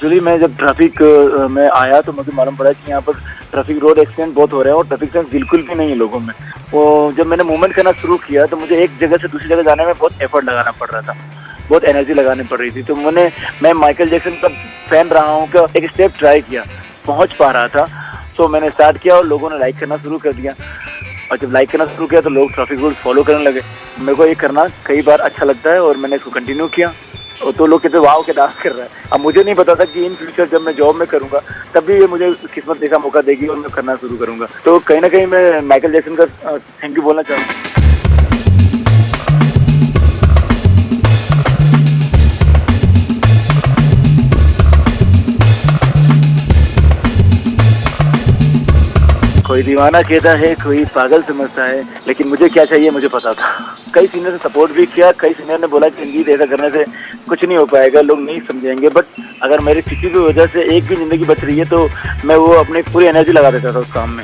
Actually मैं जब traffic में आया तो मुझे मालूम पड़ा कि यहाँ पर ट्रैफिक रोड एक्सीडेंट बहुत हो रहे हैं और ट्रैफिक सेंस बिल्कुल भी नहीं है लोगों में। वो जब मैंने मूवमेंट करना शुरू किया तो मुझे एक जगह से दूसरी जगह जाने में बहुत एफर्ट लगाना पड़ रहा था, बहुत एनर्जी लगानी पड़ रही थी। तो मैं माइकल जैक्सन का फैन रहा हूँ कि एक स्टेप ट्राई किया, पहुँच पा रहा था। तो मैंने स्टार्ट किया और लोगों ने लाइक करना शुरू कर दिया, और जब लाइक करना शुरू किया तो लोग ट्रैफिक रूल्स फॉलो करने लगे। मेरे को ये करना कई बार अच्छा लगता है और मैंने इसको कंटिन्यू किया। और तो लोग कहते वाव के डांस कर रहा है। अब मुझे नहीं पता था कि इन फ्यूचर जब मैं जॉब में करूंगा तब भी ये मुझे किस्मत ऐसा मौका देगी और मैं करना शुरू करूंगा। तो कहीं ना कहीं मैं माइकल जैक्सन का थैंक यू बोलना चाहूँगा। कोई दीवाना कहता है, कोई पागल समझता है, लेकिन मुझे क्या चाहिए मुझे पता था। कई सीनियर ने सपोर्ट भी किया, कई सीनियर ने बोला कि संगीत ऐसा करने से कुछ नहीं हो पाएगा, लोग नहीं समझेंगे। बट अगर मेरी किसी की वजह से एक भी जिंदगी बच रही है तो मैं वो अपनी पूरी एनर्जी लगा देता था उस काम में।